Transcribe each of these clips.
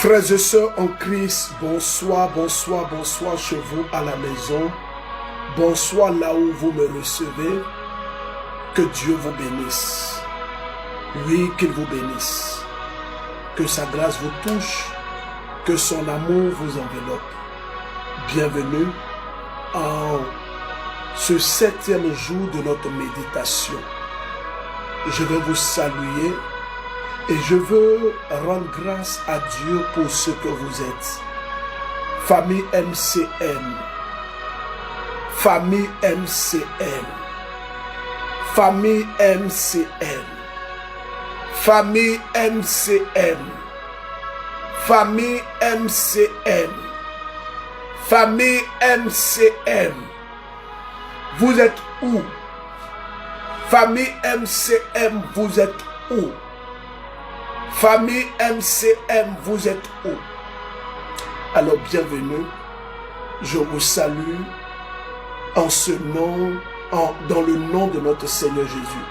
Frères et sœurs en Christ, bonsoir, bonsoir, bonsoir chez vous à la maison. Bonsoir là où vous me recevez. Que Dieu vous bénisse. Oui, qu'il vous bénisse. Que sa grâce vous touche. Que son amour vous enveloppe. Bienvenue en ce 7e jour de notre méditation. Je vais vous saluer. Et je veux rendre grâce à Dieu pour ce que vous êtes. Famille MCM. Famille MCM. Famille MCM. Famille MCM. Famille MCM. Famille MCM. Vous êtes où? Famille MCM, vous êtes où? Famille MCM, vous êtes où? Alors bienvenue, je vous salue en ce nom, dans le nom de notre Seigneur Jésus.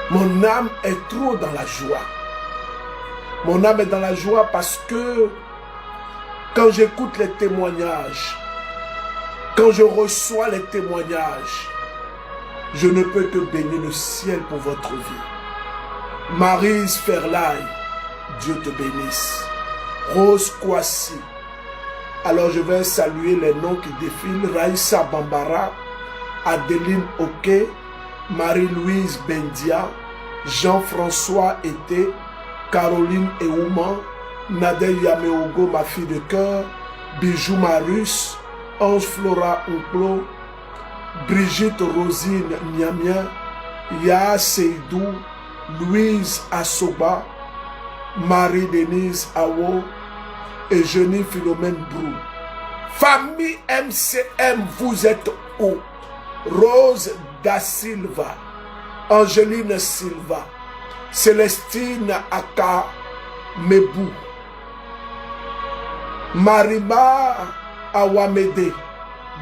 Mon âme est trop dans la joie. Mon âme est dans la joie parce que quand j'écoute les témoignages, quand je reçois les témoignages, je ne peux que bénir le ciel pour votre vie. Maryse Ferlaï, Dieu te bénisse. Rose Kwasi. Alors je vais saluer les noms qui défilent. Raïssa Bambara, Adeline Oké, Marie-Louise Bendia, Jean-François Été, Caroline Eouman, Nadel Yameogo, ma fille de cœur, Bijou Marus, Ange Flora Ouklo, Brigitte Rosine Niamien, Ya Seydou, Louise Assoba, Marie-Denise Awo et Jenny Philomène Brou. Famille MCM, vous êtes où? Rose Da Silva, Angeline Silva, Célestine Aka Mebou, Marima Awamede,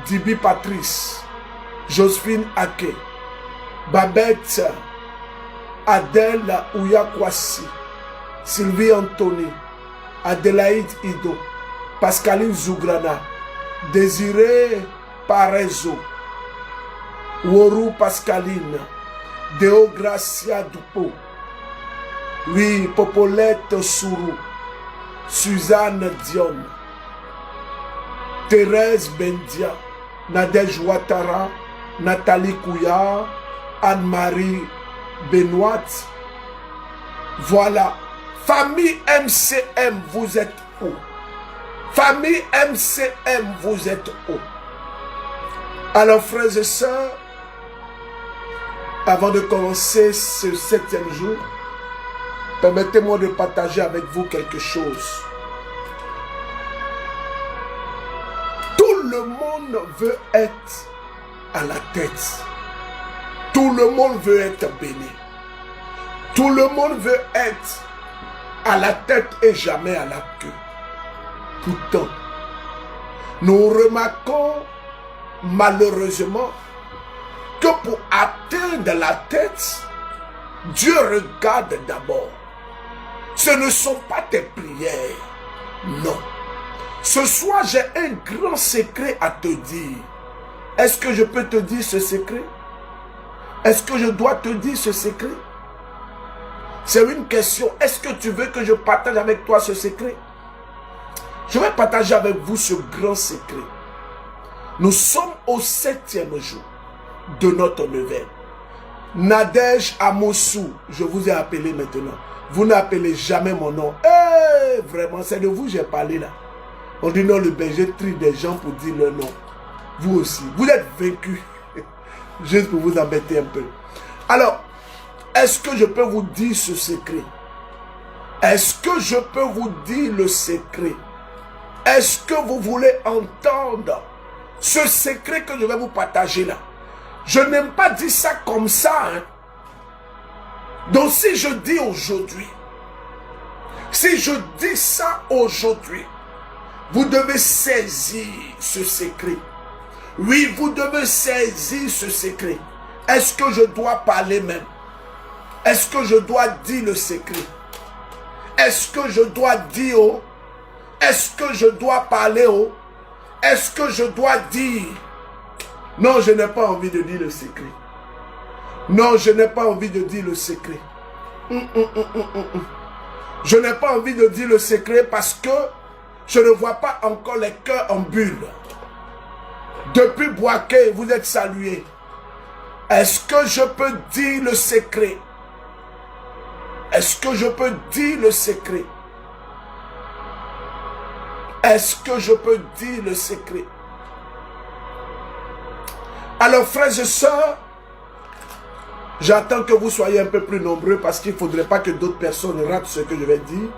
Dibi Patrice, Josephine Ake, Babette Adèle Ouyakwasi, Sylvie Anthony, Adélaïde Ido, Pascaline Zougrana, Désiré Parezo, Woru Pascaline, Deogracia Dupo, oui, Popolette Sourou, Suzanne Dion, Thérèse Bendia, Nadège Ouattara, Nathalie Kouya, Anne-Marie Benoît. Voilà. Famille MCM, vous êtes où? Famille MCM, vous êtes où? Alors frères et sœurs, avant de commencer ce 7e jour, permettez-moi de partager avec vous quelque chose. Tout le monde veut être à la tête. Tout le monde veut être béni. Tout le monde veut être à la tête et jamais à la queue. Pourtant, nous remarquons malheureusement que pour atteindre la tête, Dieu regarde d'abord. Ce ne sont pas tes prières. Non. Ce soir, j'ai un grand secret à te dire. Est-ce que je peux te dire ce secret? Est-ce que je dois te dire ce secret? C'est une question. Est-ce que tu veux que je partage avec toi ce secret? Je vais partager avec vous ce grand secret. Nous sommes au 7e jour de notre neuvaine. Nadège Amossou, je vous ai appelé maintenant. Vous n'appelez jamais mon nom. Vraiment, c'est de vous que j'ai parlé là. On dit non, le berger trie des gens pour dire leur nom. Vous aussi, vous êtes vaincus. Juste pour vous embêter un peu. Alors, est-ce que je peux vous dire ce secret? Est-ce que je peux vous dire le secret? Est-ce que vous voulez entendre ce secret que je vais vous partager là? Je n'aime pas dire ça comme ça. Hein? Donc si je dis aujourd'hui, si je dis ça aujourd'hui, vous devez saisir ce secret. Oui, vous devez saisir ce secret. Est-ce que je dois parler même? Est-ce que je dois dire le secret? Est-ce que je dois dire? Est-ce que je dois parler? Est-ce que je dois dire? Non, je n'ai pas envie de dire le secret. Non, je n'ai pas envie de dire le secret. Je n'ai pas envie de dire le secret parce que je ne vois pas encore les cœurs en bulle. Depuis Boaké, vous êtes salués. Est-ce que je peux dire le secret? Est-ce que je peux dire le secret? Est-ce que je peux dire le secret? Alors, frères et sœurs, j'attends que vous soyez un peu plus nombreux parce qu'il ne faudrait pas que d'autres personnes ratent ce que je vais dire.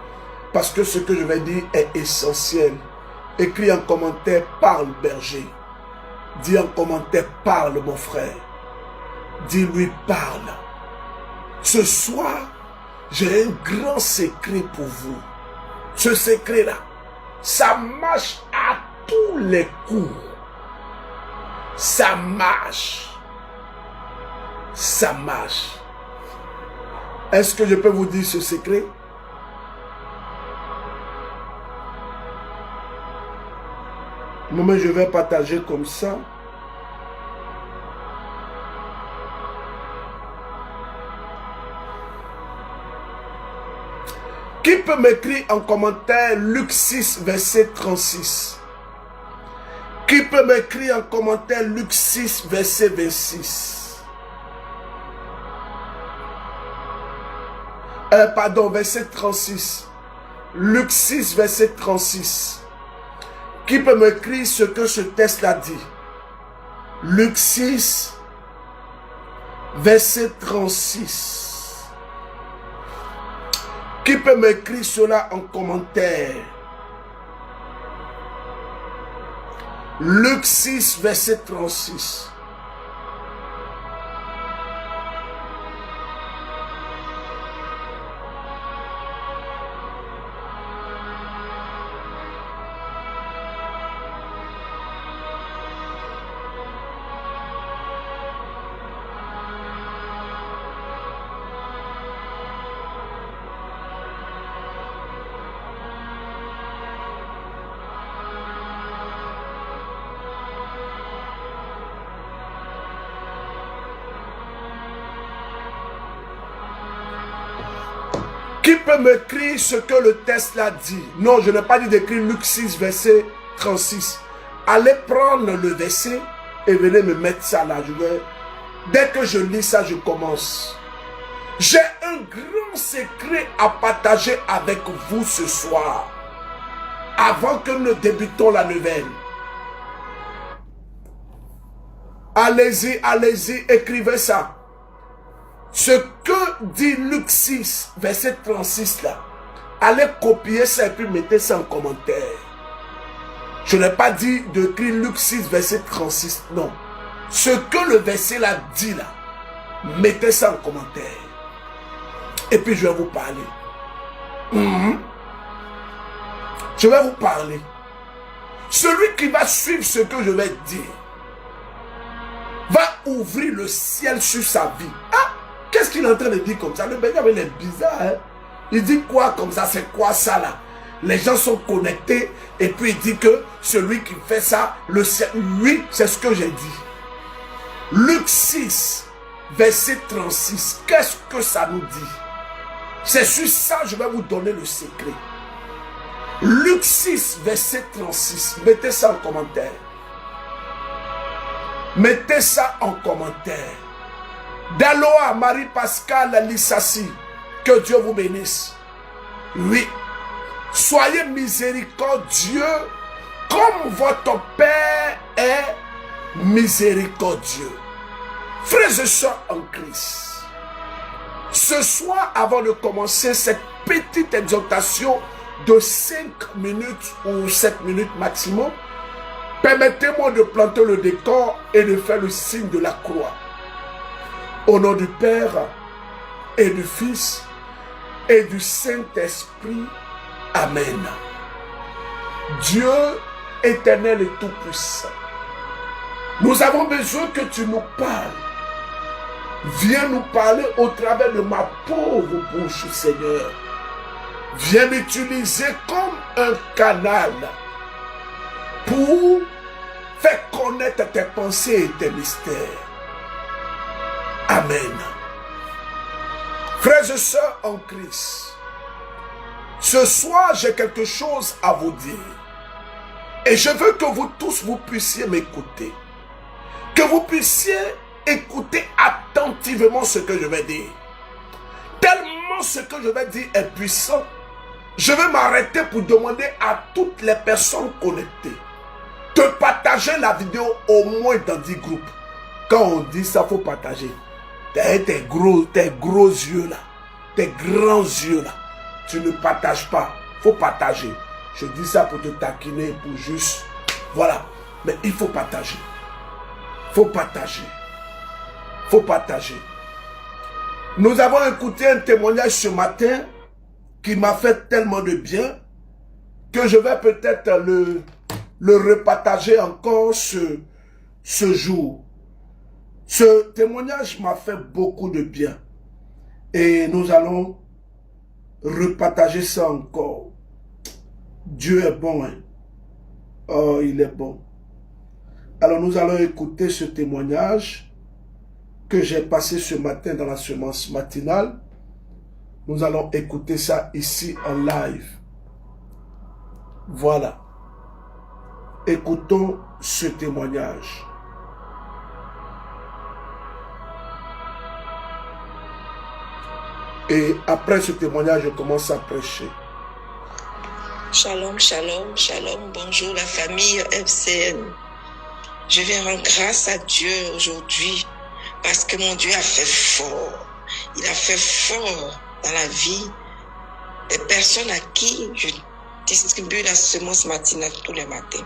Parce que ce que je vais dire est essentiel. Écris en commentaire, parle berger. Dis en commentaire, parle mon frère. Dis-lui, parle. Ce soir, j'ai un grand secret pour vous. Ce secret-là, ça marche à tous les coups. Ça marche. Ça marche. Est-ce que je peux vous dire ce secret? Moi, je vais partager comme ça. Qui peut m'écrire en commentaire Luc 6, verset 36? Qui peut m'écrire en commentaire Luc 6, verset 26? Pardon, verset 36. Luc 6, verset 36. Qui peut m'écrire ce que ce texte-là dit? Luc 6, verset 36. Qui peut m'écrire cela en commentaire? Luc 6, verset 36. Qui peut m'écrire ce que le texte là dit? Non, je n'ai pas dit d'écrire Luc 6, verset 36. Allez prendre le verset et venez me mettre ça là. Dès que je lis ça, je commence. J'ai un grand secret à partager avec vous ce soir. Avant que nous débutons la nouvelle. Allez-y, allez-y, écrivez ça. Ce que dit Luc 6, verset 36 là, allez copier ça et puis mettez ça en commentaire. Je n'ai pas dit d'écrire Luc 6, verset 36, non. Ce que le verset là dit là, mettez ça en commentaire. Et puis je vais vous parler. Je vais vous parler. Celui qui va suivre ce que je vais dire, va ouvrir le ciel sur sa vie. Ah! Qu'est-ce qu'il est en train de dire comme ça? Le Benjamin est bizarre. Hein? Il dit quoi comme ça? C'est quoi ça là? Les gens sont connectés et puis il dit que celui qui fait ça, le ciel. Oui, c'est ce que j'ai dit. Luc 6, verset 36. Qu'est-ce que ça nous dit? C'est sur ça que je vais vous donner le secret. Luc 6, verset 36. Mettez ça en commentaire. Mettez ça en commentaire. Daloa, Marie-Pascal Lissassi, que Dieu vous bénisse. Oui, soyez miséricordieux comme votre Père est miséricordieux. Frères et sœurs en Christ, ce soir, avant de commencer cette petite exhortation de 5 minutes ou 7 minutes maximum, permettez-moi de planter le décor et de faire le signe de la croix. Au nom du Père et du Fils et du Saint-Esprit. Amen. Dieu éternel et tout-puissant, nous avons besoin que tu nous parles. Viens nous parler au travers de ma pauvre bouche, Seigneur. Viens m'utiliser comme un canal pour faire connaître tes pensées et tes mystères. Amen. Frères et sœurs en Christ, ce soir, j'ai quelque chose à vous dire. Et je veux que vous tous, vous puissiez m'écouter. Que vous puissiez écouter attentivement ce que je vais dire. Tellement ce que je vais dire est puissant, je vais m'arrêter pour demander à toutes les personnes connectées de partager la vidéo au moins dans 10 groupes. Quand on dit ça, il faut partager. Tes gros yeux là, tes grands yeux là, tu ne partages pas, il faut partager. Je dis ça pour te taquiner, pour juste, voilà. Mais il faut partager. Il faut partager. Il faut partager. Nous avons écouté un témoignage ce matin qui m'a fait tellement de bien que je vais peut-être le repartager encore ce jour. Ce témoignage m'a fait beaucoup de bien. Et nous allons repartager ça encore. Dieu est bon, hein? Oh, il est bon. Alors nous allons écouter ce témoignage que j'ai passé ce matin dans la semence matinale. Nous allons écouter ça ici en live. Voilà. Écoutons ce témoignage. Et après ce témoignage, je commence à prêcher. Shalom, shalom, shalom. Bonjour la famille FCN. Je viens rendre grâce à Dieu aujourd'hui parce que mon Dieu a fait fort. Il a fait fort dans la vie des personnes à qui je distribue la semence matinale tous les matins.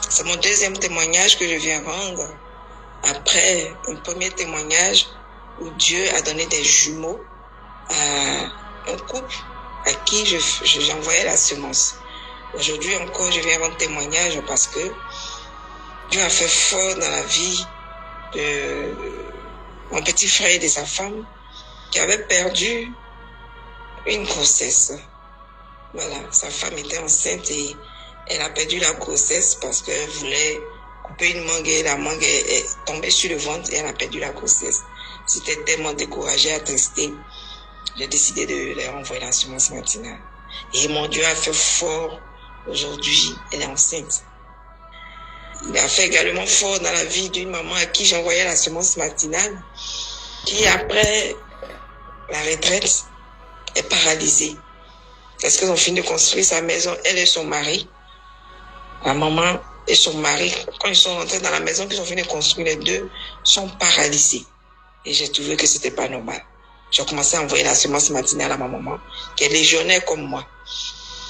C'est mon deuxième témoignage que je viens rendre après un premier témoignage où Dieu a donné des jumeaux à un couple à qui j'envoyais la semence. Aujourd'hui encore, je viens rendre témoignage parce que Dieu a fait fort dans la vie de mon petit frère et de sa femme qui avait perdu une grossesse. Voilà, sa femme était enceinte et elle a perdu la grossesse parce qu'elle voulait couper une mangue et la mangue est tombée sur le ventre et elle a perdu la grossesse. C'était tellement découragé, attristé. J'ai décidé de leur envoyer la semence matinale. Et mon Dieu a fait fort. Aujourd'hui, elle est enceinte. Il a fait également fort dans la vie d'une maman à qui j'envoyais la semence matinale, qui après la retraite est paralysée. Parce qu'ils ont fini de construire sa maison, elle et son mari. La maman et son mari, quand ils sont rentrés dans la maison qu'ils ont fini de construire, les deux sont paralysés. Et j'ai trouvé que c'était pas normal. J'ai commencé à envoyer la semence matinale à ma maman, qui est légionnaire comme moi.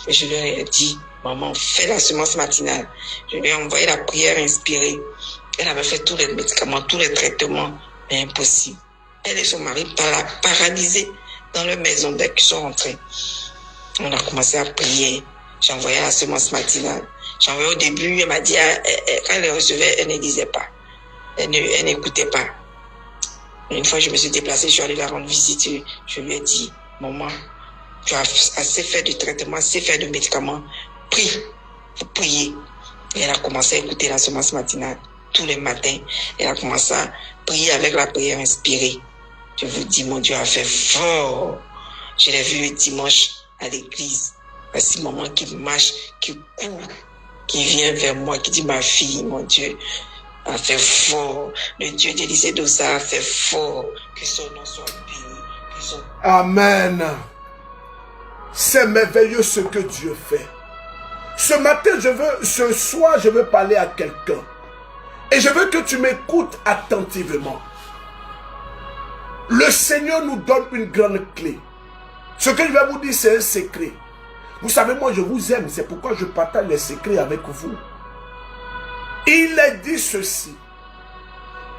Et je lui ai dit, maman, fais la semence matinale. Je lui ai envoyé la prière inspirée. Elle avait fait tous les médicaments, tous les traitements, mais impossible. Elle et son mari paralysés dans leur maison dès qu'ils sont rentrés. On a commencé à prier. J'ai envoyé la semence matinale. J'ai envoyé au début, elle m'a dit, quand elle les recevait, elle ne disait pas. Elle n'écoutait pas. Une fois, je me suis déplacée, je suis allée la rendre visite. Je lui ai dit, maman, tu as assez fait de traitement, assez fait de médicaments. Prie, faut prier. Et elle a commencé à écouter la semence matinale tous les matins. Elle a commencé à prier avec la prière inspirée. Je vous dis, mon Dieu a fait fort. Je l'ai vu dimanche à l'église. Voici maman qui marche, qui court, qui vient vers moi, qui dit, ma fille, mon Dieu a fait fort. Le Dieu d'Élisée Dossa a fait fort. Que son nom soit béni. Amen. C'est merveilleux ce que Dieu fait. Ce matin, ce soir, je veux parler à quelqu'un. Et je veux que tu m'écoutes attentivement. Le Seigneur nous donne une grande clé. Ce que je vais vous dire, c'est un secret. Vous savez, moi, je vous aime. C'est pourquoi je partage les secrets avec vous. Il est dit ceci.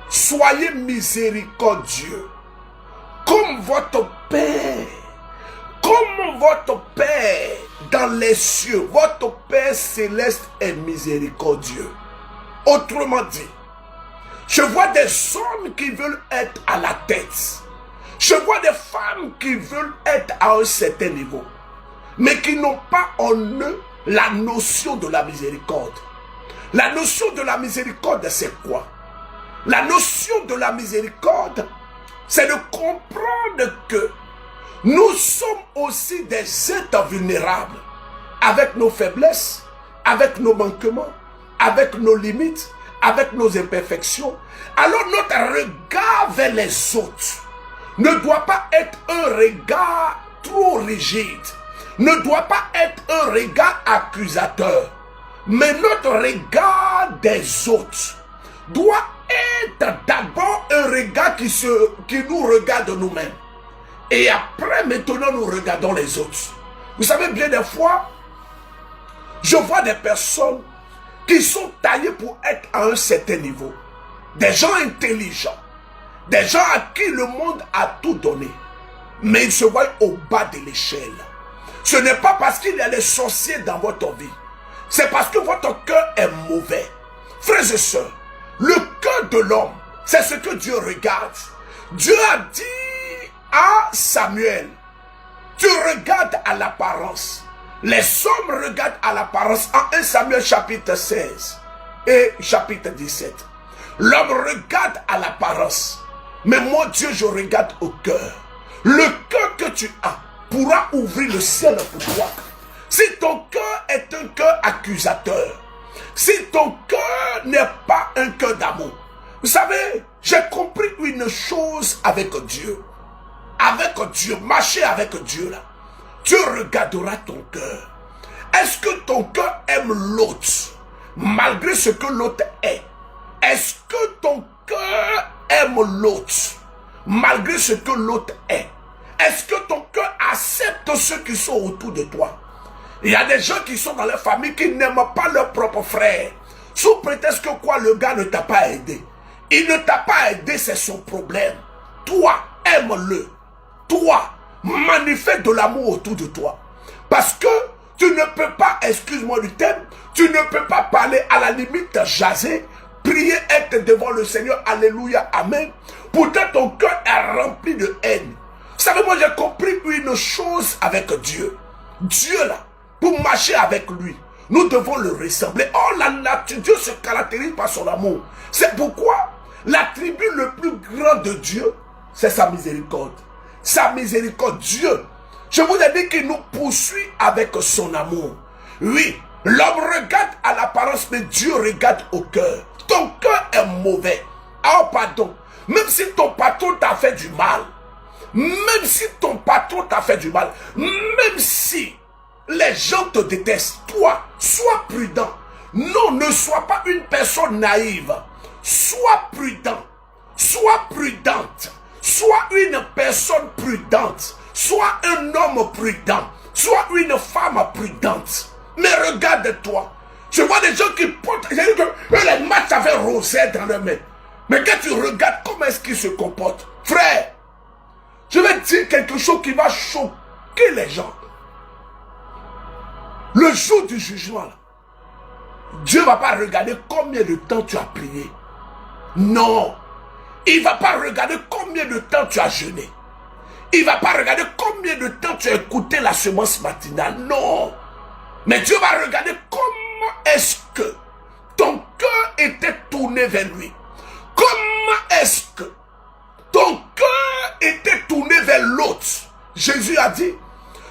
Soyez miséricordieux. Comme votre Père. Comme votre Père dans les cieux. Votre Père céleste est miséricordieux. Autrement dit, je vois des hommes qui veulent être à la tête. Je vois des femmes qui veulent être à un certain niveau. mais qui n'ont pas en eux la notion de la miséricorde. La notion de la miséricorde, c'est quoi? La notion de la miséricorde, c'est de comprendre que nous sommes aussi des êtres vulnérables, avec nos faiblesses, avec nos manquements, avec nos limites, avec nos imperfections. Alors notre regard vers les autres ne doit pas être un regard trop rigide, ne doit pas être un regard accusateur, mais notre regard des autres doit être d'abord un regard qui nous regarde nous-mêmes. Et après, maintenant, nous regardons les autres. Vous savez, bien des fois, je vois des personnes qui sont taillées pour être à un certain niveau. Des gens intelligents. Des gens à qui le monde a tout donné. Mais ils se voient au bas de l'échelle. Ce n'est pas parce qu'il y a des sorciers dans votre vie. C'est parce que votre cœur est mauvais. Frères et sœurs, le cœur de l'homme, c'est ce que Dieu regarde. Dieu a dit à Samuel, tu regardes à l'apparence. Les hommes regardent à l'apparence en 1 Samuel chapitre 16 et chapitre 17. L'homme regarde à l'apparence. Mais moi, Dieu, je regarde au cœur. Le cœur que tu as pourra ouvrir le ciel pour toi. Si ton cœur est un cœur accusateur, si ton cœur n'est pas un cœur d'amour. Vous savez, j'ai compris une chose avec Dieu. Avec Dieu, marcher avec Dieu là. Dieu regardera ton cœur. Est-ce que ton cœur aime l'autre malgré ce que l'autre est? Est-ce que ton cœur aime l'autre malgré ce que l'autre est? Est-ce que ton cœur accepte ceux qui sont autour de toi? Il y a des gens qui sont dans leur famille qui n'aiment pas leur propre frère. Sous prétexte que quoi, le gars ne t'a pas aidé. Il ne t'a pas aidé, c'est son problème. Toi, aime-le. Toi, manifeste de l'amour autour de toi. Parce que tu ne peux pas, excuse-moi du terme, tu ne peux pas parler à la limite jaser, prier, être devant le Seigneur, alléluia, amen. Pourtant ton cœur est rempli de haine. Vous savez, moi j'ai compris une chose avec Dieu. Dieu là, pour marcher avec lui, nous devons le ressembler. Oh, la nature, Dieu se caractérise par son amour. C'est pourquoi l'attribut le plus grand de Dieu, c'est sa miséricorde. Sa miséricorde, Dieu. Je vous ai dit qu'il nous poursuit avec son amour. Oui, l'homme regarde à l'apparence, mais Dieu regarde au cœur. Ton cœur est mauvais. Oh, pardon. Même si ton patron t'a fait du mal, même si ton patron t'a fait du mal, même si les gens te détestent, toi, sois prudent. Non, ne sois pas une personne naïve. Sois prudent. Sois prudente. Sois une personne prudente. Sois un homme prudent. Sois une femme prudente. Mais regarde-toi. Je vois des gens qui portent... J'ai dit que les matchs avaient rosette dans leurs mains. Mais quand tu regardes comment est-ce qu'ils se comportent, frère, je vais te dire quelque chose qui va choquer les gens. Le jour du jugement, là, Dieu ne va pas regarder combien de temps tu as prié. Non. Il ne va pas regarder combien de temps tu as jeûné. Il ne va pas regarder combien de temps tu as écouté la semence matinale. Non. Mais Dieu va regarder comment est-ce que ton cœur était tourné vers lui. Comment est-ce que ton cœur était tourné vers l'autre. Jésus a dit,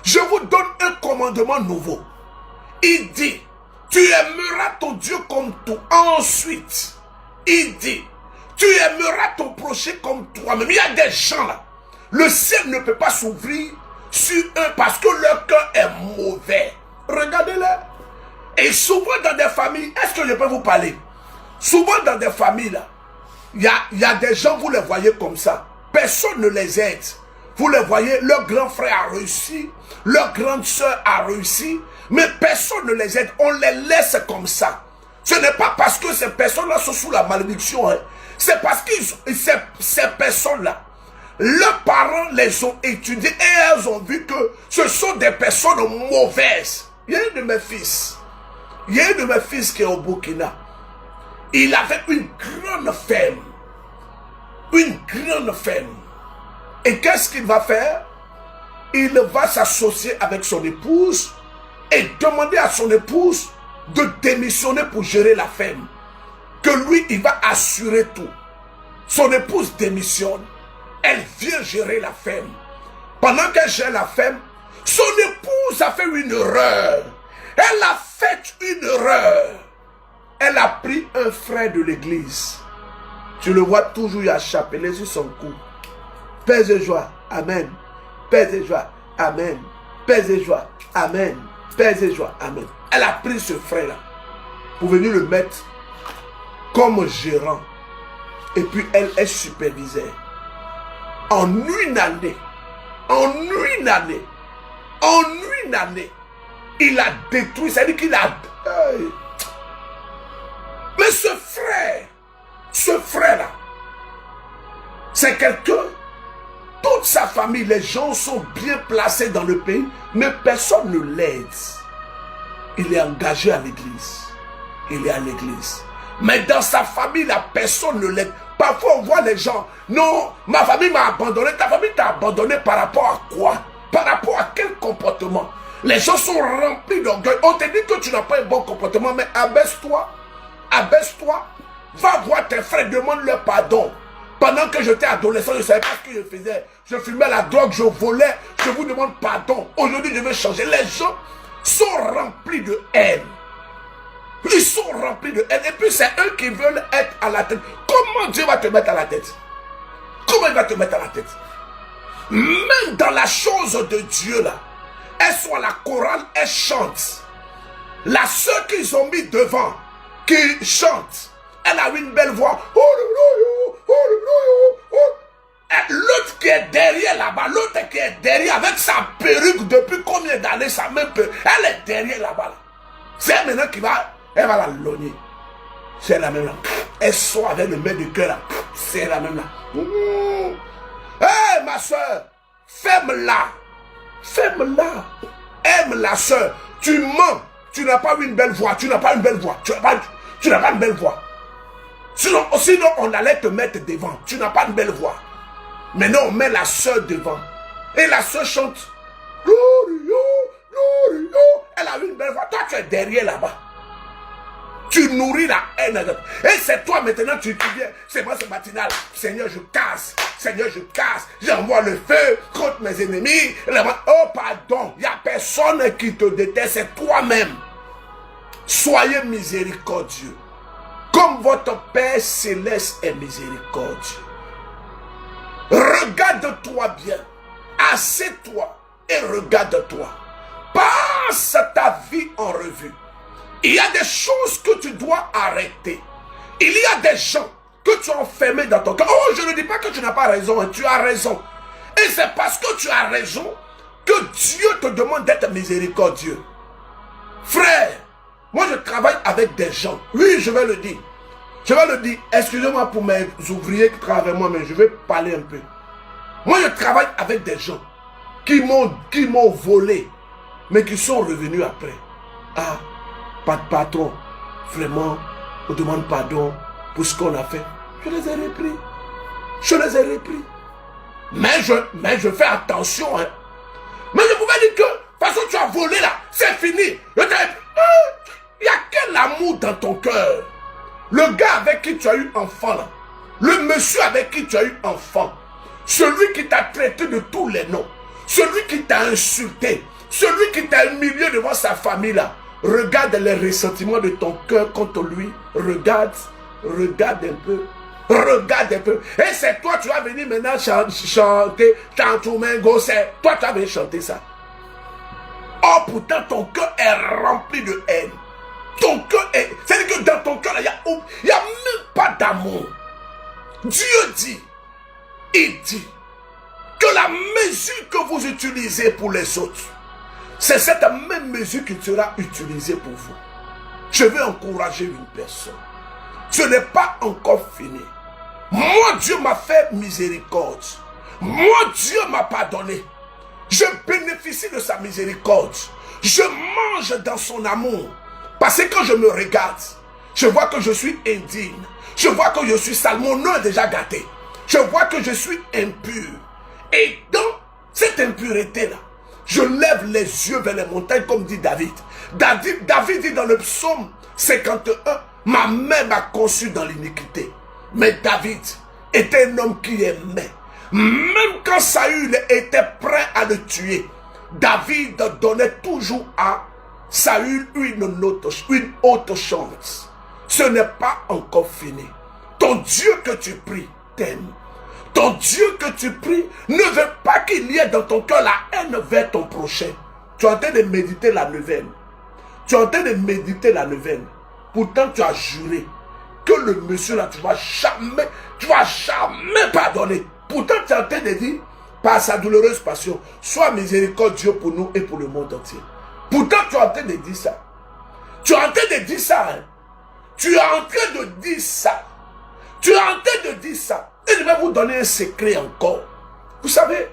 je vous donne un commandement nouveau. Il dit, tu aimeras ton Dieu comme tout. Ensuite, il dit, tu aimeras ton prochain comme toi-même. Il y a des gens là, le ciel ne peut pas s'ouvrir sur eux parce que leur cœur est mauvais. Regardez-les. Et souvent dans des familles, est-ce que je peux vous parler? Souvent dans des familles là, il y a des gens, vous les voyez comme ça. Personne ne les aide. Vous les voyez, leur grand frère a réussi, leur grande soeur a réussi, mais personne ne les aide. On les laisse comme ça. Ce n'est pas parce que ces personnes-là sont sous la malédiction. Hein. C'est parce que ces personnes-là, leurs parents les ont étudiés et elles ont vu que ce sont des personnes mauvaises. Il y a un de mes fils. Il y a un de mes fils qui est au Burkina. Il avait une grande ferme. Une grande ferme. Et qu'est-ce qu'il va faire? il va s'associer avec son épouse et demander à son épouse de démissionner pour gérer la ferme. Que lui, il va assurer tout. Son épouse démissionne. Elle vient gérer la ferme. Pendant qu'elle gère la ferme, son épouse a fait une erreur. Elle a fait une erreur. Elle a pris un frère de l'église. Tu le vois toujours, il a chapelet sur son cou. Paix et joie. Amen. Paix et joie. Amen. Paix et joie. Amen. Paix et joie. Amen. Elle a pris ce frère-là pour venir le mettre comme gérant. Et puis elle est supervisée. En une année, il a détruit, c'est-à-dire qu'il a... Mais ce frère-là, c'est quelqu'un, toute sa famille, les gens sont bien placés dans le pays, mais personne ne l'aide. Il est engagé à l'église. Il est à l'église. Mais dans sa famille, la personne ne l'aide. Parfois, on voit les gens, non, ma famille m'a abandonné. Ta famille t'a abandonné par rapport à quoi? Par rapport à quel comportement? Les gens sont remplis d'orgueil. On te dit que tu n'as pas un bon comportement, mais abaisse-toi. Abaisse-toi. Va voir tes frères, demande-leur pardon. Pendant que j'étais adolescent, je ne savais pas ce que je faisais. Je fumais la drogue, je volais. Je vous demande pardon. Aujourd'hui, je vais changer. Les gens sont remplis de haine. Ils sont remplis de haine. Et puis c'est eux qui veulent être à la tête. Comment Dieu va te mettre à la tête? Comment il va te mettre à la tête? Même dans la chose de Dieu là, elles sont à la chorale, elles chantent. La sœur qu'ils ont mis devant, qui chante, elle a une belle voix. L'autre qui est derrière là-bas, l'autre qui est derrière avec sa perruque depuis combien d'années, sa même perruque, elle est derrière là-bas. C'est elle maintenant qui va, elle va la logner. C'est la même là. Elle sort avec le main du cœur là. C'est la même là. Hé ma soeur, ferme-la. Ferme-la. Aime la soeur. Tu mens. Tu n'as pas une belle voix. Tu n'as pas une belle voix. Tu n'as pas une belle voix. Sinon, on allait te mettre devant. Tu n'as pas une belle voix. Maintenant, on met la soeur devant. Et la soeur chante. Elle a une belle voix. Toi, tu es derrière là-bas. Tu nourris la haine. Et c'est toi maintenant, tu viens. C'est moi ce matinal. Seigneur, je casse. Seigneur, je casse. J'envoie le feu contre mes ennemis. Oh, pardon. Il n'y a personne qui te déteste. C'est toi-même. Soyez miséricordieux. Comme votre Père céleste est miséricordieux. Regarde-toi bien. Assieds-toi et regarde-toi. Passe ta vie en revue. Il y a des choses que tu dois arrêter. Il y a des gens que tu as enfermés dans ton cœur. Oh, je ne dis pas que tu n'as pas raison, hein, tu as raison. Et c'est parce que tu as raison que Dieu te demande d'être miséricordieux. Frère, moi je travaille avec des gens. Oui, je vais le dire. Je vais le dire. Excusez-moi pour mes ouvriers qui travaillent avec moi, mais je vais parler un peu. Moi je travaille avec des gens qui m'ont volé, mais qui sont revenus après. Ah, pas de patron, vraiment, on demande pardon pour ce qu'on a fait. Je les ai repris. Je les ai repris. Mais je fais attention. Hein. Mais je pouvais dire que, de toute façon, tu as volé là, c'est fini. Il y a quel amour dans ton cœur? Le gars avec qui tu as eu enfant là, le monsieur avec qui tu as eu enfant, celui qui t'a traité de tous les noms, celui qui t'a insulté, celui qui t'a humilié devant sa famille là, regarde les ressentiments de ton cœur contre lui. Regarde un peu. Regarde un peu. Et c'est toi, tu vas venir maintenant chanter. C'est toi, tu vas venir chanter ça. Oh, pourtant, ton cœur est rempli de haine. Ton cœur est... C'est-à-dire que dans ton cœur, il n'y a même pas d'amour. Dieu dit, il dit, que la mesure que vous utilisez pour les autres, c'est cette même mesure qui sera utilisée pour vous. Je vais encourager une personne. Ce n'est pas encore fini. Moi, Dieu m'a fait miséricorde. Moi, Dieu m'a pardonné. Je bénéficie de sa miséricorde. Je mange dans son amour. Parce que quand je me regarde, je vois que je suis indigne. Je vois que je suis sale. Mon nom est déjà gâté. Je vois que je suis impur. Et dans cette cette impureté-là, je lève les yeux vers les montagnes comme dit David. David dit dans le psaume 51, ma mère m'a conçu dans l'iniquité. Mais David était un homme qui aimait. Même quand Saül était prêt à le tuer, David donnait toujours à Saül une autre chance. Ce n'est pas encore fini. Ton Dieu que tu pries t'aime. Ton Dieu que tu pries ne veut pas qu'il y ait dans ton cœur la haine vers ton prochain. Tu es en train de méditer la neuvaine. Tu es en train de méditer la neuvaine. Pourtant, tu as juré que le monsieur là, tu ne vas jamais pardonner. Pourtant, tu es en train de dire, par sa douloureuse passion, sois miséricordieux pour nous et pour le monde entier. Pourtant, tu es en train de dire ça. Tu es en train de dire ça. Hein? Tu es en train de dire ça. Tu es en train de dire ça. Et je vais vous donner un secret encore. Vous savez,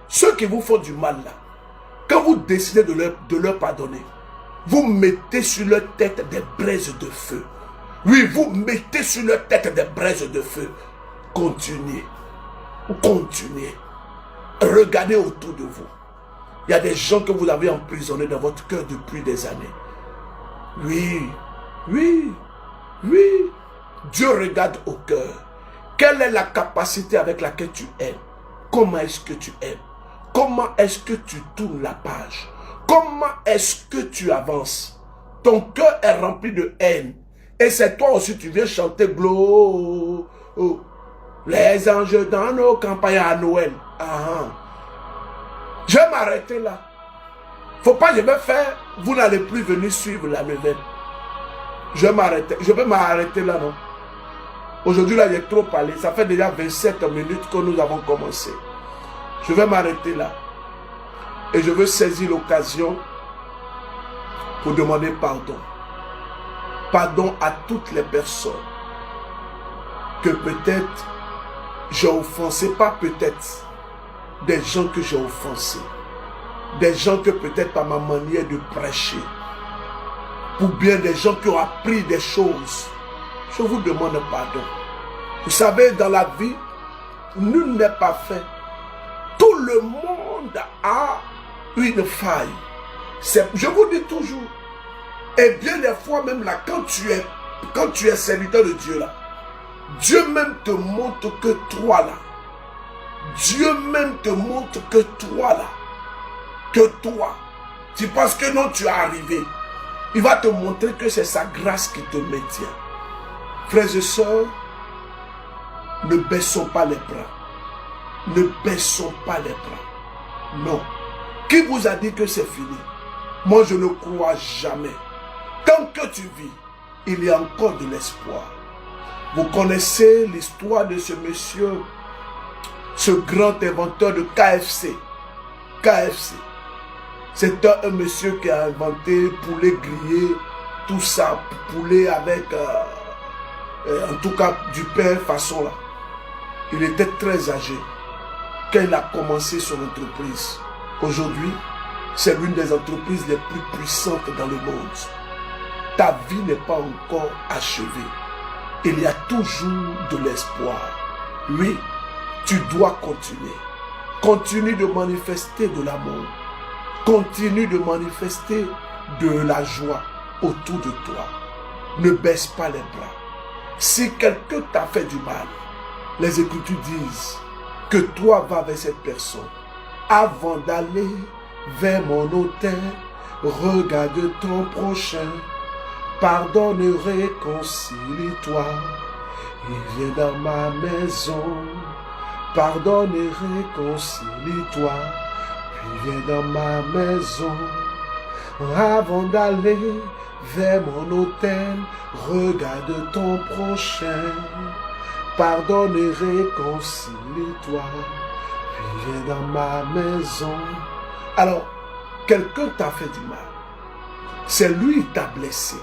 ceux qui vous font du mal là, quand vous décidez de leur pardonner, vous mettez sur leur tête des braises de feu. Oui, vous mettez sur leur tête des braises de feu. Continuez. Continuez. Regardez autour de vous. Il y a des gens que vous avez emprisonnés dans votre cœur depuis des années. Oui, oui, oui. Dieu regarde au cœur. Quelle est la capacité avec laquelle tu aimes? Comment est-ce que tu aimes? Comment est-ce que tu tournes la page? Comment est-ce que tu avances? Ton cœur est rempli de haine. Et c'est toi aussi, tu viens chanter gloire. Les anges dans nos campagnes à Noël. Je vais m'arrêter là. Faut pas, je vais faire. Vous n'allez plus venir suivre la neuvaine. Je vais m'arrêter. Je vais m'arrêter là, non? Aujourd'hui, là, j'ai trop parlé. Ça fait déjà 27 minutes que nous avons commencé. Je vais m'arrêter là. Et je veux saisir l'occasion pour demander pardon. Pardon à toutes les personnes que peut-être j'ai offensé, pas peut-être, des gens que j'ai offensés, des gens que peut-être par ma manière de prêcher, ou bien des gens qui ont appris des choses. Je vous demande pardon. Vous savez, dans la vie, nul n'est pas fait. Tout le monde a une faille. Je vous dis toujours, et bien des fois même là, quand tu es serviteur de Dieu là, Dieu même te montre que toi là, Dieu même te montre que toi là, que toi, tu penses que non, tu es arrivé. Il va te montrer que c'est sa grâce qui te maintient. Frères et sœurs, ne baissons pas les bras. Ne baissons pas les bras. Non. Qui vous a dit que c'est fini? Moi, je ne crois jamais. Tant que tu vis, il y a encore de l'espoir. Vous connaissez l'histoire de ce monsieur, ce grand inventeur de KFC. KFC. C'est un monsieur qui a inventé poulet grillé, tout ça, poulet avec, en tout cas, du pain façon là. Il était très âgé quand il a commencé son entreprise. Aujourd'hui, c'est l'une des entreprises les plus puissantes dans le monde. Ta vie n'est pas encore achevée. Il y a toujours de l'espoir. Oui, tu dois continuer. Continue de manifester de l'amour. Continue de manifester de la joie autour de toi. Ne baisse pas les bras. Si quelqu'un t'a fait du mal, les Écritures disent que toi vas vers cette personne. Avant d'aller vers mon autel, regarde ton prochain. Pardonne, réconcilie-toi. Il vient dans ma maison. Pardonne et réconcilie-toi. Puis viens dans ma maison. Avant d'aller vers mon autel, regarde ton prochain. Pardonne et réconcilie-toi. Puis viens dans ma maison. Alors, quelqu'un t'a fait du mal. C'est lui qui t'a blessé.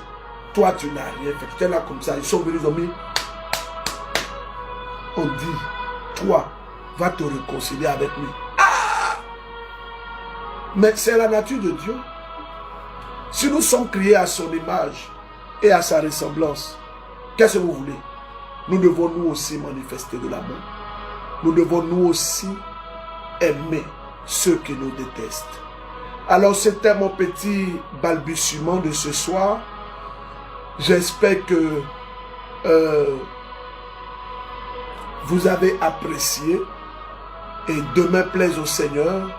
Toi, tu n'as rien fait. Tu es là comme ça. Ils sont venus, ils ont mis. On dit, toi, va te réconcilier avec lui. Ah! Mais c'est la nature de Dieu. Si nous sommes créés à son image et à sa ressemblance, qu'est-ce que vous voulez? Nous devons nous aussi manifester de l'amour. Nous devons nous aussi aimer ceux qui nous détestent. Alors c'était mon petit balbutiement de ce soir. J'espère que vous avez apprécié. Et demain plaise au Seigneur,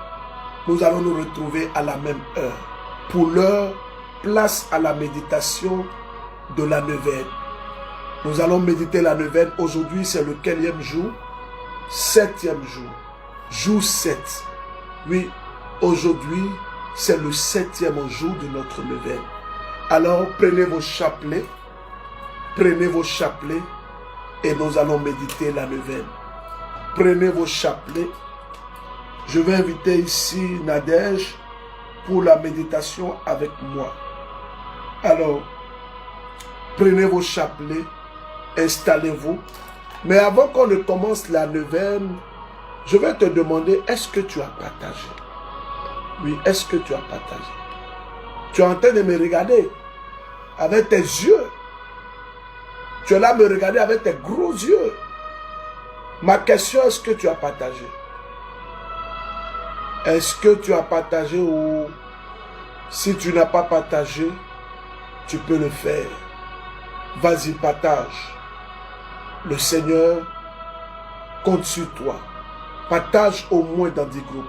nous allons nous retrouver à la même heure. Pour l'heure, place à la méditation de la neuvaine. Nous allons méditer la neuvaine. Aujourd'hui, c'est le 15e jour, 7e jour, jour 7. Oui, aujourd'hui, c'est le 7e jour de notre neuvaine. Alors, prenez vos chapelets et nous allons méditer la neuvaine. Prenez vos chapelets. Je vais inviter ici Nadège pour la méditation avec moi. Alors, prenez vos chapelets, installez-vous. Mais avant qu'on ne commence la neuvaine, je vais te demander, est-ce que tu as partagé? Oui, est-ce que tu as partagé? Tu es en train de me regarder avec tes yeux. Tu es là à me regarder avec tes gros yeux. Ma question, est-ce que tu as partagé? Est-ce que tu as partagé ou si tu n'as pas partagé, tu peux le faire. Vas-y, partage. Le Seigneur compte sur toi. Partage au moins dans 10 groupes.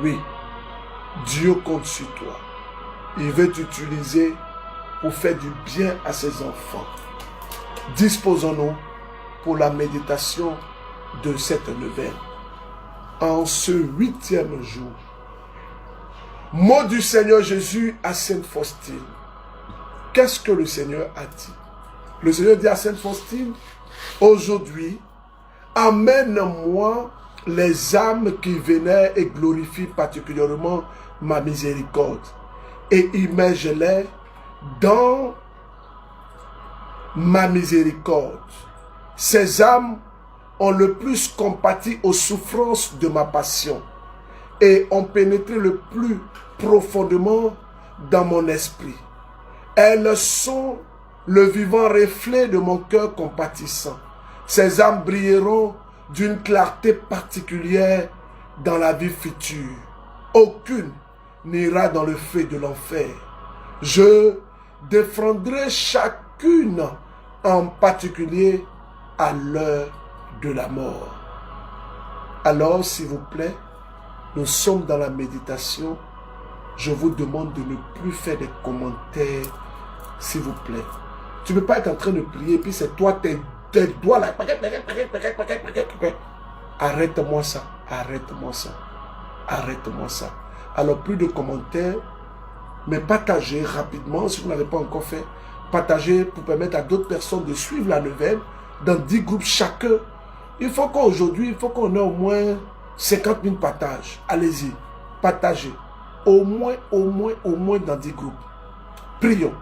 Oui, Dieu compte sur toi. Il veut t'utiliser pour faire du bien à ses enfants. Disposons-nous pour la méditation de cette neuvaine. En ce 8e jour, mot du Seigneur Jésus à Sainte Faustine. Qu'est-ce que le Seigneur a dit? Le Seigneur dit à Sainte Faustine, aujourd'hui, amène-moi les âmes qui vénèrent et glorifient particulièrement ma miséricorde et immerge-les dans ma miséricorde. Ces âmes ont le plus compati aux souffrances de ma passion et ont pénétré le plus profondément dans mon esprit. Elles sont le vivant reflet de mon cœur compatissant. Ces âmes brilleront d'une clarté particulière dans la vie future. Aucune n'ira dans le feu de l'enfer. Je défendrai chacune en particulier à l'heure de la mort. Alors, s'il vous plaît, nous sommes dans la méditation. Je vous demande de ne plus faire des commentaires, s'il vous plaît. Tu ne peux pas être en train de prier, puis c'est toi, tes doigts là. Arrête-moi ça, arrête-moi ça, arrête-moi ça. Alors, plus de commentaires, mais partagez rapidement, si vous n'avez pas encore fait. Partagez pour permettre à d'autres personnes de suivre la neuvaine dans 10 groupes chacun. Il faut qu'aujourd'hui, il faut qu'on ait au moins 50 000 partages. Allez-y, partagez. Au moins dans 10 groupes. Prions.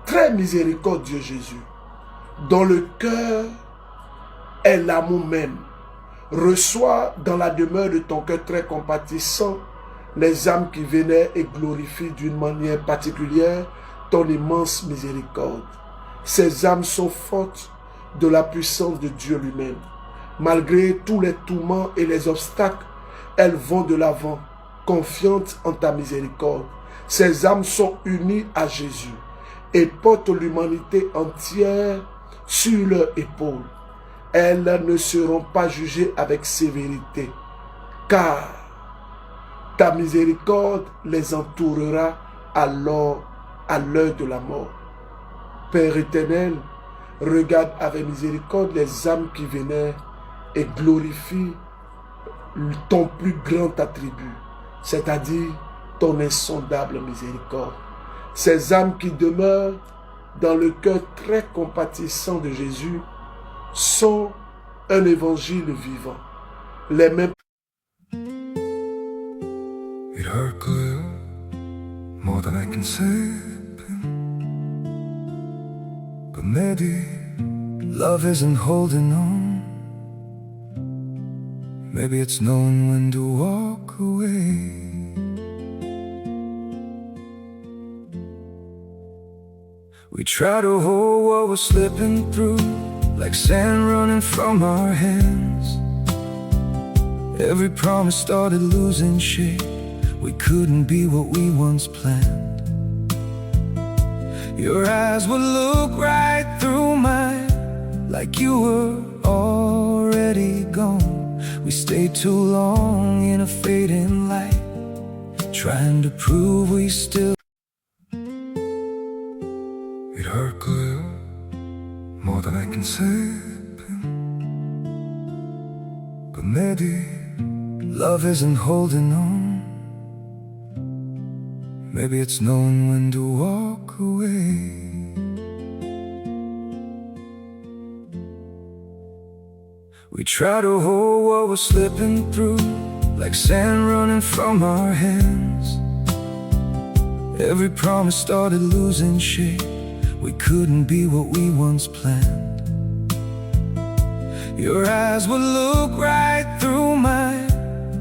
Très miséricordieux Jésus, dont le cœur est l'amour même, reçois dans la demeure de ton cœur très compatissant les âmes qui vénèrent et glorifient d'une manière particulière ton immense miséricorde. Ces âmes sont fortes de la puissance de Dieu lui-même. Malgré tous les tourments et les obstacles, elles vont de l'avant, confiantes en ta miséricorde. Ces âmes sont unies à Jésus et portent l'humanité entière sur leurs épaules. Elles ne seront pas jugées avec sévérité, car ta miséricorde les entourera alors à l'heure de la mort. Père éternel, regarde avec miséricorde les âmes qui vénèrent et glorifient ton plus grand attribut, c'est-à-dire ton insondable miséricorde. Ces âmes qui demeurent dans le cœur très compatissant de Jésus sont un évangile vivant. Les mêmes. It hurt clear, more than I can say. But maybe love isn't holding on. Maybe it's knowing when to walk away. We try to hold what we're slipping through, like sand running from our hands. Every promise started losing shape. We couldn't be what we once planned. Your eyes would look right through mine, like you were already gone. We stayed too long in a fading light, trying to prove we still. It hurt clear, more than I can say. But maybe love isn't holding on. Maybe it's knowing when to walk away. We try to hold what was slipping through, like sand running from our hands. Every promise started losing shape. We couldn't be what we once planned. Your eyes would look right through mine,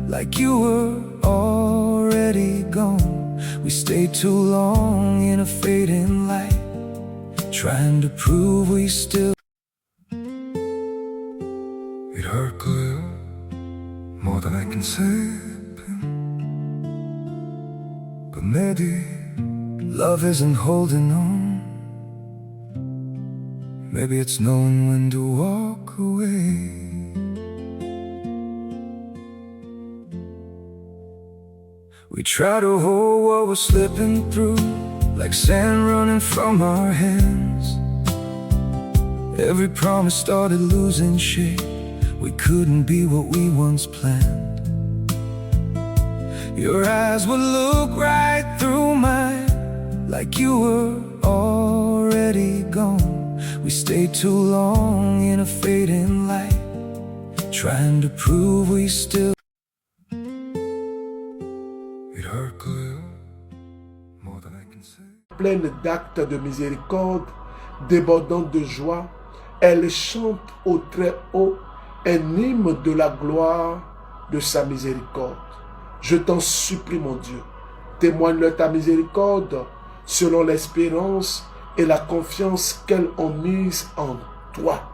like you were already gone. We stayed too long in a fading light, trying to prove we still. It hurt clear, more than I can say. But maybe love isn't holding on. Maybe it's knowing when to walk away. We try to hold what was slipping through, like sand running from our hands. Every promise started losing shape. We couldn't be what we once planned. Your eyes would look right through mine, like you were already gone. We stayed too long in a fading light, trying to prove we still. Pleine d'actes de miséricorde, débordante de joie, elle chante au très haut un hymne de la gloire de sa miséricorde. Je t'en supplie, mon Dieu, témoigne-leur ta miséricorde selon l'espérance et la confiance qu'elles ont mise en toi.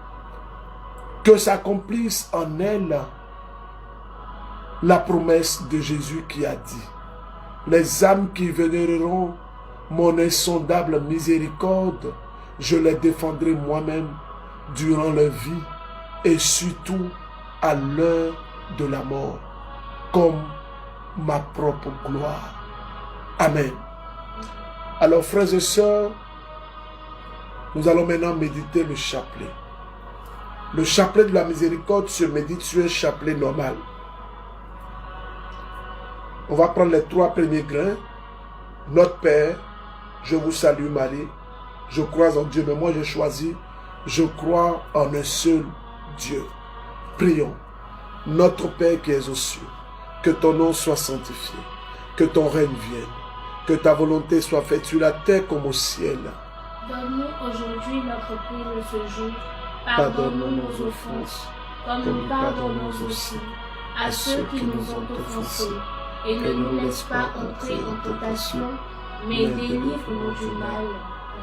Que s'accomplisse en elles la promesse de Jésus qui a dit: les âmes qui vénéreront mon insondable miséricorde, je les défendrai moi-même durant leur vie et surtout à l'heure de la mort, comme ma propre gloire. Amen. Alors, frères et sœurs, nous allons maintenant méditer le chapelet. Le chapelet de la miséricorde se médite sur un chapelet normal. On va prendre les 3 premiers grains. Notre Père, je vous salue Marie, je crois en Dieu, mais moi j'ai choisi, je crois en un seul Dieu. Prions. Notre Père qui es aux cieux, que ton nom soit sanctifié, que ton règne vienne, que ta volonté soit faite sur la terre comme au ciel. Donne-nous aujourd'hui notre pain de ce jour. Pardonne-nous nos offenses, comme nous pardonnons aussi à ceux qui nous ont offensés. Et ne nous laisse pas entrer en tentation, mais délivre-nous du mal.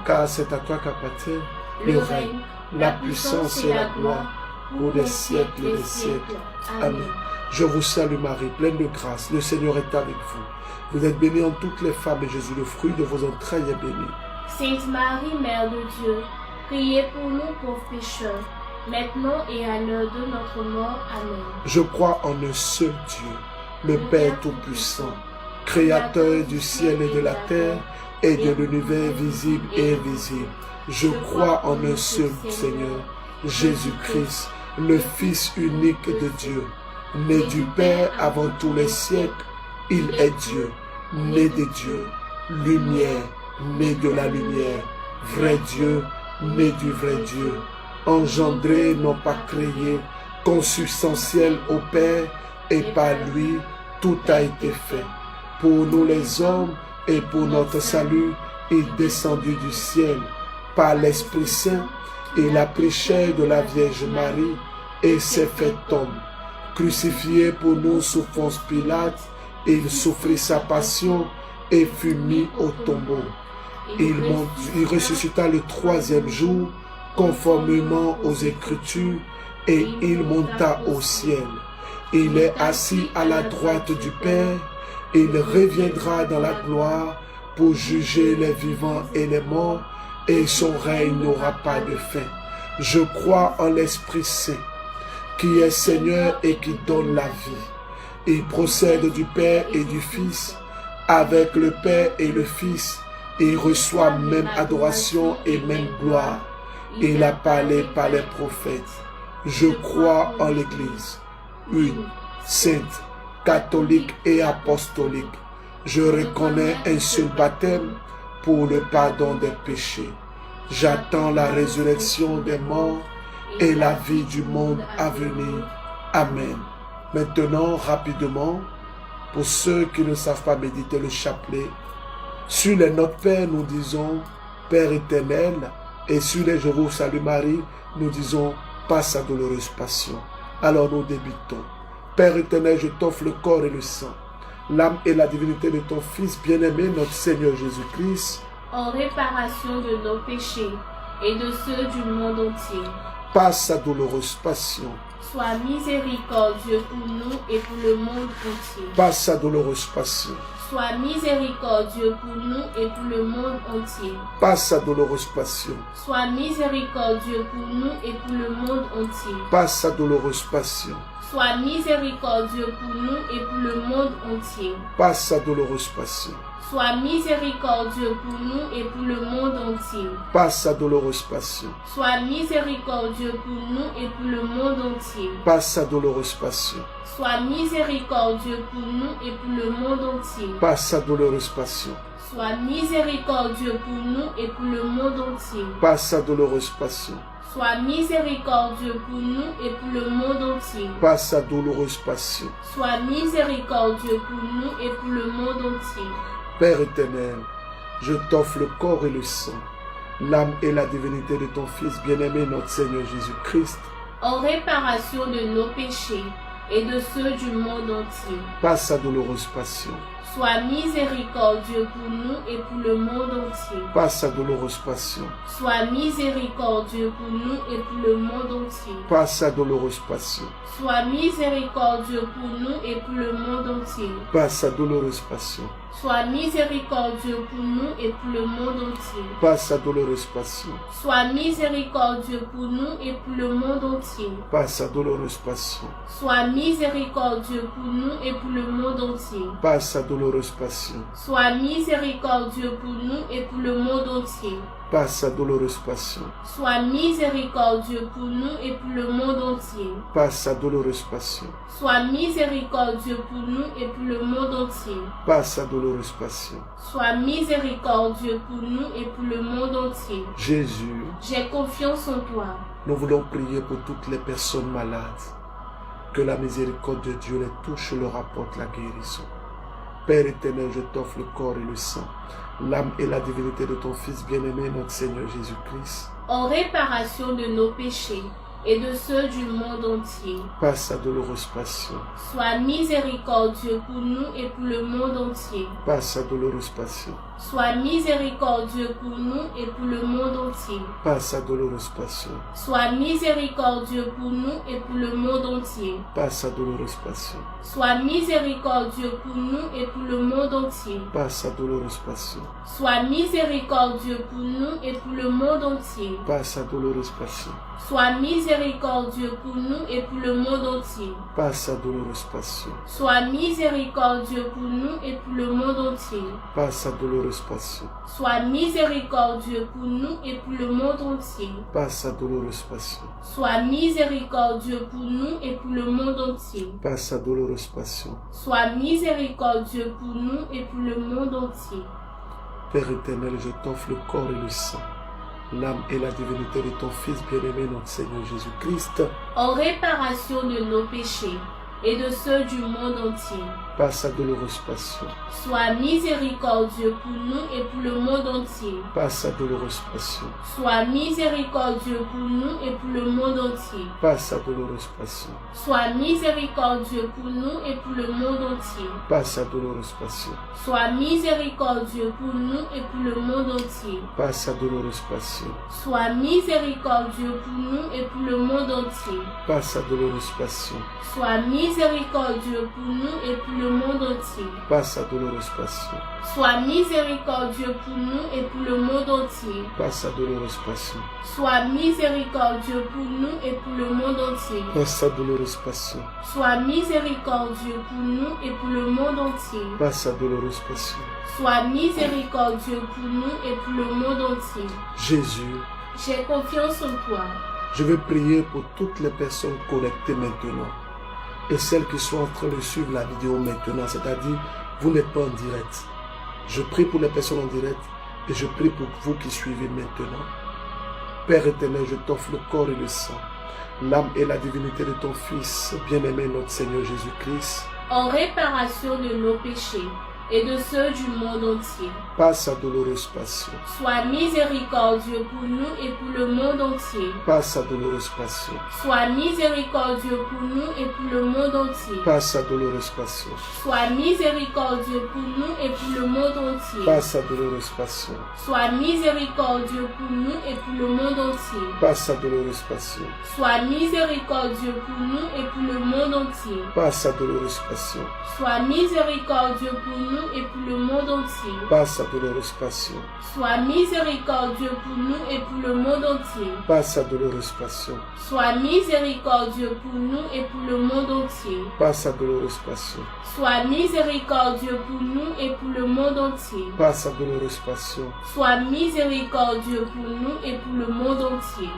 Car c'est à toi qu'appartient le règne, la puissance et la gloire, pour des siècles et des siècles. Amen. Je vous salue Marie, pleine de grâce, le Seigneur est avec vous. Vous êtes bénie en toutes les femmes, et Jésus, le fruit de vos entrailles, est béni. Sainte Marie, Mère de Dieu, priez pour nous pauvres pécheurs, maintenant et à l'heure de notre mort. Amen. Je crois en un seul Dieu, le Père Tout-Puissant, Créateur du ciel et de la terre, et de l'univers visible et invisible. Je crois en un seul Seigneur, Jésus-Christ, le Fils unique de Dieu, né du Père avant tous les siècles. Il est Dieu, né de Dieu, lumière, né de la lumière, vrai Dieu, né du vrai Dieu, engendré, non pas créé, consubstantiel au Père, et par lui, tout a été fait. Pour nous les hommes et pour notre salut, il est descendu du ciel par l'Esprit Saint. Il a pris chair de la Vierge Marie et s'est fait homme. Crucifié pour nous sous Ponce Pilate, il souffrit sa passion et fut mis au tombeau. Il ressuscita le 3e jour, conformément aux Écritures, et il monta au ciel. Il est assis à la droite du Père. Il reviendra dans la gloire pour juger les vivants et les morts, et son règne n'aura pas de fin. Je crois en l'Esprit Saint, qui est Seigneur et qui donne la vie. Il procède du Père et du Fils. Avec le Père et le Fils, il reçoit même adoration et même gloire. Il a parlé par les prophètes. Je crois en l'Église, une, sainte, catholique et apostolique. Je reconnais un seul baptême pour le pardon des péchés. J'attends la résurrection des morts et la vie du monde à venir. Amen. Maintenant, rapidement, pour ceux qui ne savent pas méditer le chapelet, sur les Notre Père, nous disons Père éternel, et sur les Je vous salue Marie, nous disons Par sa douloureuse passion. Alors nous débutons. Père éternel, je t'offre le corps et le sang, l'âme et la divinité de ton Fils bien-aimé, notre Seigneur Jésus-Christ, en réparation de nos péchés et de ceux du monde entier. Par sa douloureuse passion. Sois miséricordieux pour nous et pour le monde entier. Par sa douloureuse passion. Sois miséricordieux pour nous et pour le monde entier. Par sa douloureuse passion. Sois miséricordieux pour nous et pour le monde entier. Par sa douloureuse passion. Sois miséricordieux pour nous et pour le monde entier. Par sa douloureuse passion. Sois miséricordieux pour nous et pour le monde entier. Par sa douloureuse passion. Sois miséricordieux pour nous et pour le monde entier. Par sa douloureuse passion. Sois miséricordieux pour nous et pour le monde entier. Par sa douloureuse passion. Sois miséricordieux pour nous et pour le monde entier. Par sa douloureuse passion. Sois miséricordieux pour nous et pour le monde entier. Par sa douloureuse passion. Sois miséricordieux pour nous et pour le monde entier. Père éternel, je t'offre le corps et le sang, l'âme et la divinité de ton Fils bien-aimé, notre Seigneur Jésus-Christ, en réparation de nos péchés et de ceux du monde entier. Par sa douloureuse passion. Sois miséricordieux pour nous et pour le monde entier. Par sa douloureuse passion. Sois miséricordieux pour nous et pour le monde entier. Par sa douloureuse passion. Sois miséricordieux pour nous et pour le monde entier. Par sa douloureuse passion. Sois miséricordieux pour nous et pour le monde entier. Par sa douloureuse passion. Sois miséricordieux pour nous et pour le monde entier. Par sa douloureuse passion. Sois miséricordieux pour nous et pour le monde entier. Par sa douloureuse passion. Sois miséricordieux pour nous et pour le monde entier. Par sa douloureuse passion. Sois miséricordieux pour nous et pour le monde entier. Par sa douloureuse passion. Sois miséricordieux pour nous et pour le monde entier. Par sa douloureuse passion. Sois miséricordieux pour nous et pour le monde entier. Jésus, j'ai confiance en toi. Nous voulons prier pour toutes les personnes malades. Que la miséricorde de Dieu les touche et leur apporte la guérison. Père éternel, je t'offre le corps et le sang, l'âme et la divinité de ton Fils bien-aimé, notre Seigneur Jésus-Christ, en réparation de nos péchés et de ceux du monde entier. Par sa douloureuse passion. Sois miséricordieux pour nous et pour le monde entier. Par sa douloureuse passion. Sois miséricordieux pour nous et pour le monde entier. Par sa douloureuse passion. Sois miséricordieux pour nous et pour le monde entier. Par sa douloureuse passion. Sois miséricordieux pour nous et pour le monde entier. Par sa douloureuse passion. Sois miséricordieux pour nous et pour le monde entier. Par sa douloureuse passion. Sois miséricordieux pour nous et pour le monde entier. Par sa douloureuse passion. Sois miséricordieux pour nous et pour le monde entier. Par sa douloureuse passion. Sois miséricordieux pour nous et pour le monde entier. Par sa douloureuse passion. Sois miséricordieux pour nous et pour le monde entier. Par sa douloureuse passion. Sois miséricordieux pour nous et pour le monde entier. Père éternel, je t'offre le corps et le sang, l'âme et la divinité de ton Fils bien-aimé, notre Seigneur Jésus-Christ, en réparation de nos péchés et de ceux du monde entier. Par sa douloureuse passion. Sois miséricordieux pour nous et pour le monde entier. Par sa douloureuse passion. Sois miséricordieux pour nous et pour le monde entier. Par sa douloureuse passion. Sois miséricordieux pour nous et pour le monde entier. Par sa douloureuse passion. Sois miséricordieux pour nous et pour le monde entier. Par sa douloureuse passion. Sois miséricordieux pour nous et pour le monde entier. Par sa douloureuse passion. Sois miséricordieux miséricordieux pour nous et pour le monde entier. par sa douloureuse passion, Sois miséricordieux pour nous et pour le monde entier. par sa douloureuse passion, Sois miséricordieux pour nous et pour le monde entier. par sa douloureuse passion, Sois miséricordieux pour nous et pour le monde entier. par sa douloureuse passion. Sois miséricordieux pour nous et pour le monde entier. Jésus, J'ai confiance en toi. je veux prier pour toutes les personnes connectées maintenant et celles qui sont en train de suivre la vidéo maintenant, c'est-à-dire vous n'êtes pas en direct. Je prie pour les personnes en direct et je prie pour vous qui suivez maintenant. Père éternel, je t'offre le corps et le sang, l'âme et la divinité de ton Fils, bien-aimé notre Seigneur Jésus-Christ, En réparation de nos péchés et de ceux du monde entier. par sa douloureuse passion, Sois miséricordieux pour nous et pour le monde entier. par sa douloureuse passion, Sois miséricordieux pour nous et pour le monde entier. par sa douloureuse passion, Sois miséricordieux pour nous et pour le monde entier. par sa douloureuse passion, Sois miséricordieux pour nous et pour le monde entier. par sa douloureuse passion, Sois miséricordieux pour nous et pour le monde entier. par sa douloureuse passion, Sois miséricordieux pour nous et pour le monde entier. par sa douloureuse passion, Sois miséricordieux pour nous et pour le monde entier. par sa douloureuse passion, Sois miséricordieux pour nous et pour le monde entier. par sa douloureuse passion, Sois miséricordieux pour nous et pour le monde entier. par sa douloureuse passion. Sois miséricordieux pour nous et pour le monde entier.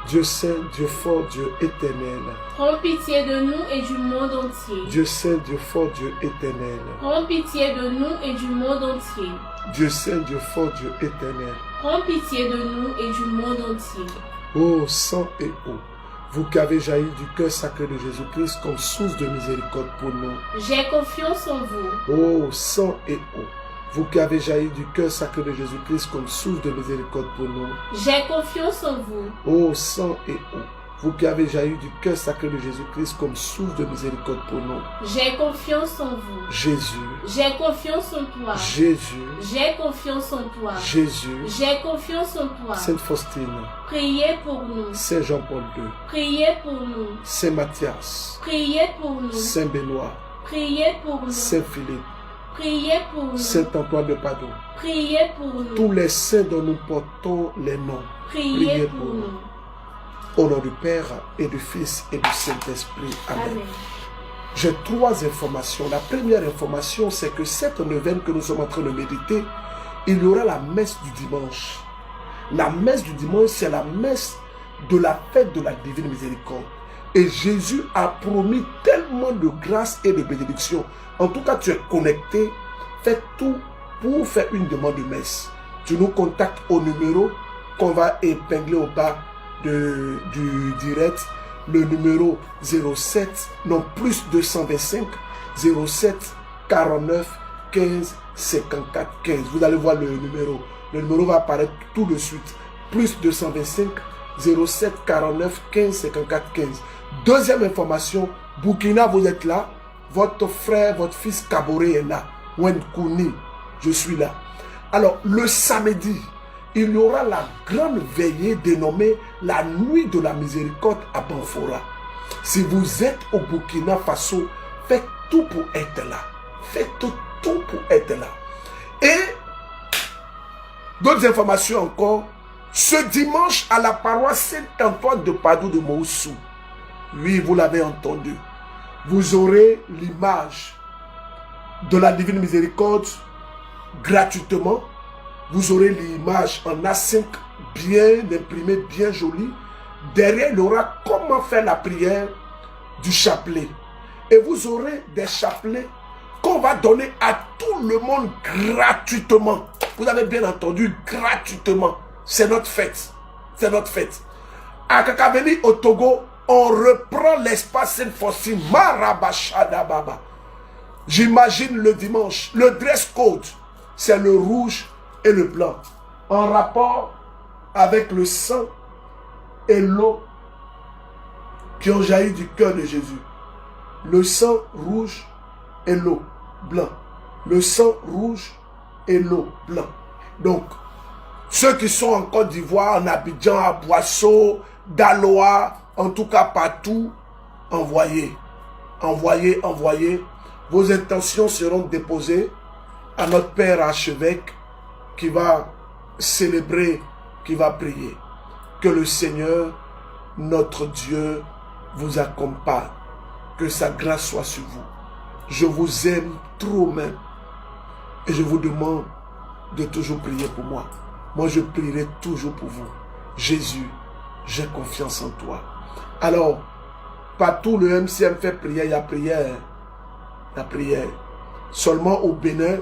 Dieu saint, Dieu fort, Dieu éternel. Prends pitié de nous et du monde entier. Dieu saint, Dieu fort, Dieu éternel. Prends pitié de nous et du monde entier. Dieu saint, Dieu fort, Dieu éternel. Prends pitié de nous et du monde entier. Ô sang et eau, vous qui avez jailli du cœur sacré de Jésus-Christ comme source de miséricorde pour nous. J'ai confiance en vous. Ô sang et eau, vous qui avez jailli du cœur sacré de Jésus-Christ comme source de miséricorde pour nous. J'ai confiance en vous. Ô sang et eau, vous qui avez jailli du cœur sacré de Jésus-Christ comme source de miséricorde pour nous. J'ai confiance en vous. Jésus, J'ai confiance en toi. Jésus, J'ai confiance en toi. Jésus, J'ai confiance en toi. Sainte Faustine, Priez pour nous. Saint Jean-Paul II, Priez pour nous. Saint Matthias, Priez pour nous. Saint Benoît, Priez pour nous. Saint Philippe, Priez pour nous. Saint Antoine de Padoue, Priez pour nous. tous les saints dont nous portons les noms. Priez pour nous. Au nom du Père et du Fils et du Saint-Esprit. Amen. Amen. J'ai 3 informations. La première information, c'est que cette neuvaine que nous sommes en train de méditer, il y aura la messe du dimanche. La messe du dimanche, c'est la messe de la fête de la divine miséricorde. Et Jésus a promis tellement de grâce et de bénédiction. En tout cas, tu es connecté. Fais tout pour faire une demande de messe. Tu nous contactes au numéro qu'on va épingler au bas du direct. Le numéro 07, non plus 225, 07 49 15 54 15. Vous allez voir le numéro. Le numéro va apparaître tout de suite. Plus 225, 07 49 15 54 15. Deuxième information, Burkina, vous êtes là. Votre frère, votre fils Kaboré est là. Wenkouni, je suis là. Alors, le samedi, il y aura la grande veillée dénommée la nuit de la miséricorde à Banfora. Si vous êtes au Burkina Faso, faites tout pour être là. Faites tout pour être là. Et d'autres informations encore. Ce dimanche à la paroisse Saint-Antoine de Padoue de Moussou. Oui, vous l'avez entendu. Vous aurez l'image de la divine miséricorde gratuitement. Vous aurez l'image en A5 bien imprimée, bien jolie. Derrière, il y aura comment faire la prière du chapelet. Et vous aurez des chapelets qu'on va donner à tout le monde gratuitement. Vous avez bien entendu, gratuitement. C'est notre fête. C'est notre fête. À Kakaveli, au Togo, on reprend l'espace Sainte-Faustine. Marabashadababa. J'imagine le dimanche, le dress code, c'est le rouge et le blanc. En rapport avec le sang et l'eau qui ont jailli du cœur de Jésus. Le sang rouge et l'eau blanc. Le sang rouge et l'eau blanc. Donc, ceux qui sont en Côte d'Ivoire, en Abidjan, à Boissau, Daloa, en tout cas partout, envoyez. Envoyez, envoyez. Vos intentions seront déposées à notre Père archevêque qui va célébrer, qui va prier. Que le Seigneur, notre Dieu, vous accompagne. Que sa grâce soit sur vous. Je vous aime trop même. Et je vous demande de toujours prier pour moi. Moi, je prierai toujours pour vous. Jésus, j'ai confiance en toi. Alors, partout le MCM fait prière, il y a prière. La prière. Seulement au Bénin,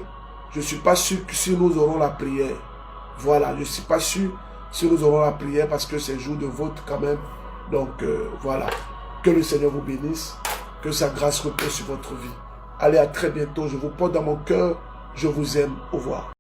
je ne suis pas sûr que si nous aurons la prière. Voilà, je ne suis pas sûr si nous aurons la prière parce que c'est jour de vote quand même. Donc, voilà. Que le Seigneur vous bénisse. Que sa grâce repose sur votre vie. Allez, à très bientôt. Je vous porte dans mon cœur. Je vous aime. Au revoir.